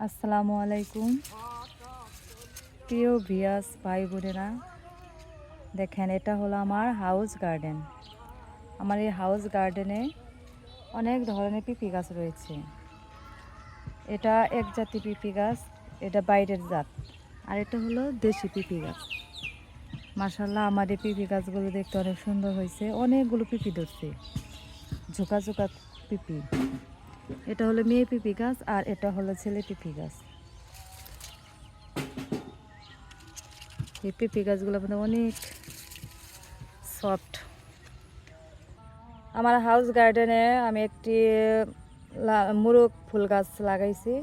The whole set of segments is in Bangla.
আসসালামু আলাইকুম প্রিয় ভিউয়ার্স ভাই বোনেরা, দেখেন এটা হলো আমার হাউস গার্ডেন। আমার এই হাউস গার্ডেনে অনেক ধরনের পিপি গাছ রয়েছে। এটা এক জাতি পিপি গাছ, এটা বাইরের জাত, আর এটা হলো দেশি পিপি গাছ। মাশাআল্লাহ, আমার এই পিপি গাছগুলো দেখতে অনেক সুন্দর হয়েছে, অনেকগুলো পিপি ধরছে, ঝোঁকা ঝোঁকা পিপি। এটা হলো মেয়ে পিপি গাছ আর এটা হলো ছেলে পিপি গাছ। এই পেঁপে গাছগুলো মানে অনেক সফট। আমার হাউস গার্ডেনে আমি একটি মুরগ ফুল গাছ লাগাইছি।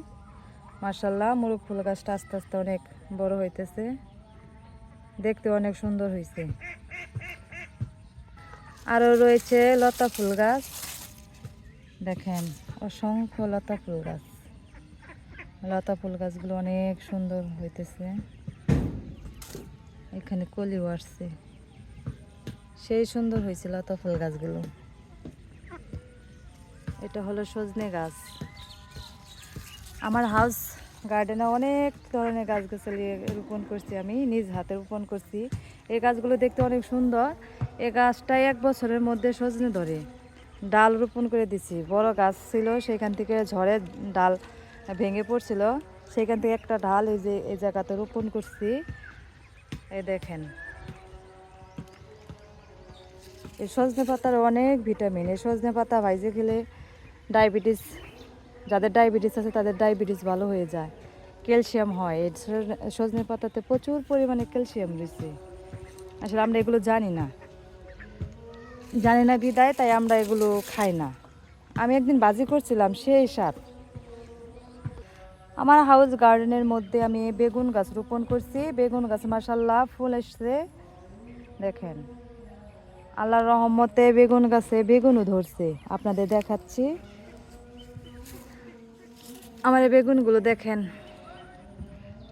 মাশাআল্লাহ, মুরগ ফুল গাছটা আস্তে আস্তে অনেক বড় হইতেছে, দেখতে অনেক সুন্দর হয়েছে। আরও রয়েছে লতা ফুল গাছ, দেখেন অসংখ্য লতা ফুল গাছ। লতা ফুল গাছগুলো অনেক সুন্দর হইতেছে, এখানে কলিও আসছে, সেই সুন্দর হয়েছে লতা ফুল গাছগুলো। এটা হলো সজনে গাছ। আমার হাউস গার্ডেনে অনেক ধরনের গাছগাছালি রোপণ করছি, আমি নিজ হাতে রোপণ করছি। এই গাছগুলো দেখতে অনেক সুন্দর। এই গাছটা 1 বছরের মধ্যে সজনে ধরে। ডাল রোপণ করে দিছি, বড় গাছ ছিল, সেখান থেকে ঝড়ে ডাল ভেঙে পড়ছিল, সেখান থেকে একটা ডাল এই জায়গাতে রোপণ করছি। এই দেখেন, এই সজনে পাতার অনেক ভিটামিন। এই সজনে পাতা ভাইজে খেলে ডায়াবেটিস, যাদের ডায়াবেটিস আছে তাদের ডায়াবেটিস ভালো হয়ে যায়, ক্যালসিয়াম হয়। এই সজনে পাতাতে প্রচুর পরিমাণে ক্যালসিয়াম রয়েছে। আসলে আমরা এগুলো জানি না বিদায়, তাই আমরা এগুলো খাই না। আমি একদিন বাজি করছিলাম, সেই স্বাদ। আমার হাউস গার্ডেনের মধ্যে আমি বেগুন গাছ রোপণ করছি। বেগুন গাছ মাশাআল্লাহ ফুল এসছে, দেখেন আল্লাহর রহমতে বেগুন গাছে বেগুনও ধরছে। আপনাদের দেখাচ্ছি, আমার এই বেগুনগুলো দেখেন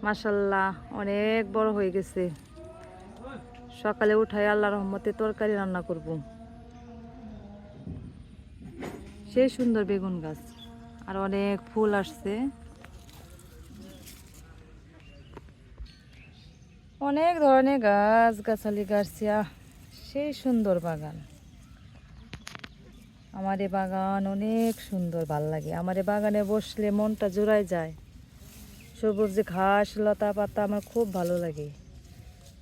মাশাআল্লাহ অনেক বড় হয়ে গেছে। সকালে উঠাই আল্লাহর রহমতে তরকারি রান্না করব। সেই সুন্দর বেগুন গাছ, আর অনেক ফুল আসছে, অনেক ধরনের গাছ গাছালি গাছিয়া, সেই সুন্দর বাগান। আমার এই বাগান অনেক সুন্দর, ভাল লাগে। আমার এই বাগানে বসলে মনটা জুড়ায় যায়। সবুজ ঘাস লতা পাতা আমার খুব ভালো লাগে।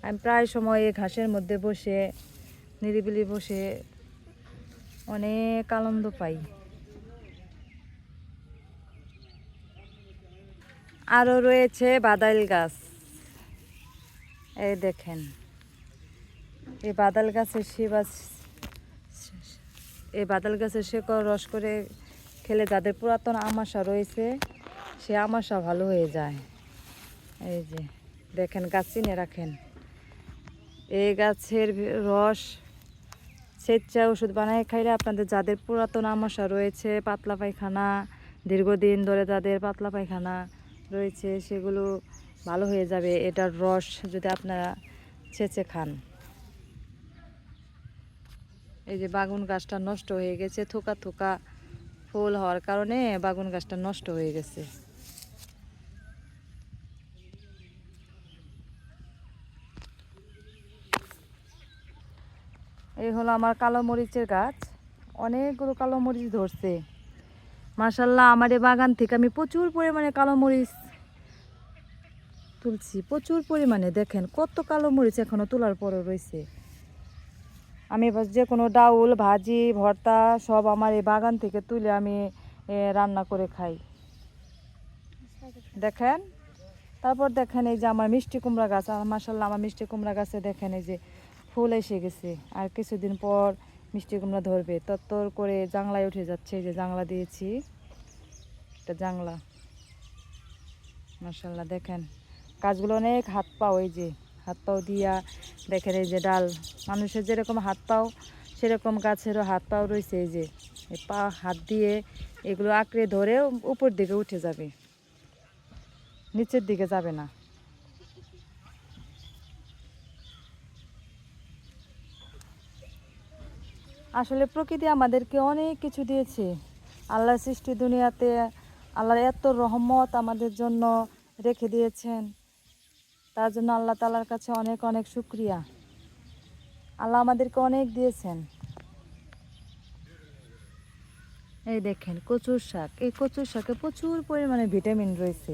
আমি প্রায় সময় এই ঘাসের মধ্যে বসে নিরিবিলি বসে অনেক আনন্দ পাই। আরও রয়েছে বাদাইল গাছ, এই দেখেন এই বাদাল গাছের এই বাদাল গাছের শেকড় রস করে খেলে যাদের পুরাতন আমাশা রয়েছে, সে আমাশা ভালো হয়ে যায়। এই যে দেখেন, গাছ চিনে রাখেন। এই গাছের রস স্বেচ্ছা ওষুধ বানায় খাইলে আপনাদের যাদের পুরাতন আমাশা রয়েছে, পাতলা পায়খানা, দীর্ঘদিন ধরে যাদের পাতলা পায়খানা রয়েছে, সেগুলো ভালো হয়ে যাবে এটার রস যদি আপনারা ছেঁচে খান। এই যে বাগুন গাছটা নষ্ট হয়ে গেছে, থোকা থোকা ফুল হওয়ার কারণে বাগুন গাছটা নষ্ট হয়ে গেছে। এই হলো আমার কালো মরিচের গাছ, অনেকগুলো কালো মরিচ ধরছে। মাশাআল্লাহ, আমার এই বাগান থেকে আমি প্রচুর পরিমাণে কালো মরিচ তুলছি, প্রচুর পরিমাণে। দেখেন কত কালো মরিচ এখনো তোলার পরও রয়েছে। আমি যে কোনো ডাউল ভাজি ভর্তা সব আমার এই বাগান থেকে তুলে আমি রান্না করে খাই। দেখেন, তারপর দেখেন এই যে আমার মিষ্টি কুমড়া গাছ, আর মাশাআল্লাহ আমার মিষ্টি কুমড়া গাছে দেখেন এই যে ফুল এসে গেছে, আর কিছুদিন পর মিষ্টি কুমড়া ধরবে। তত্তর করে জাংলায় উঠে যাচ্ছে, এই যে জাংলা দিয়েছি, একটা জাংলা। মাশাআল্লাহ দেখেন গাছগুলো অনেক হাত পাও, এই যে হাত পাও দিয়া দেখেন এই যে ডাল, মানুষের যেরকম হাত পাও সেরকম গাছেরও হাত পাও রয়েছে। এই যে হাত দিয়ে এগুলো আঁকড়ে ধরে উপর দিকে উঠে যাবে, নিচের দিকে যাবে না। আসলে প্রকৃতি আমাদেরকে অনেক কিছু দিয়েছে। আল্লাহর সৃষ্টি দুনিয়াতে আল্লাহর এত রহমত আমাদের জন্য রেখে দিয়েছেন, তার জন্য আল্লাহ তাআলার কাছে অনেক অনেক শুকরিয়া। আল্লাহ আমাদেরকে অনেক দিয়েছেন। এই দেখেন কচুর শাক, এই কচুর শাকে প্রচুর পরিমাণে ভিটামিন রয়েছে।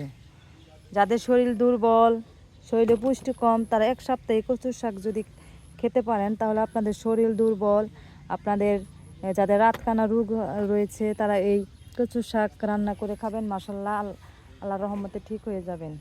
যাদের শরীর দুর্বল, শরীরে পুষ্টি কম, তারা এক সপ্তাহে কচুর শাক যদি খেতে পারেন তাহলে আপনাদের শরীর দুর্বল, আপনাদের যাদের রাতকানা রোগ রয়েছে তারা এই কচুর শাক রান্না করে খাবেন, মাশাআল্লাহ আল্লাহর রহমতে ঠিক হয়ে যাবেন।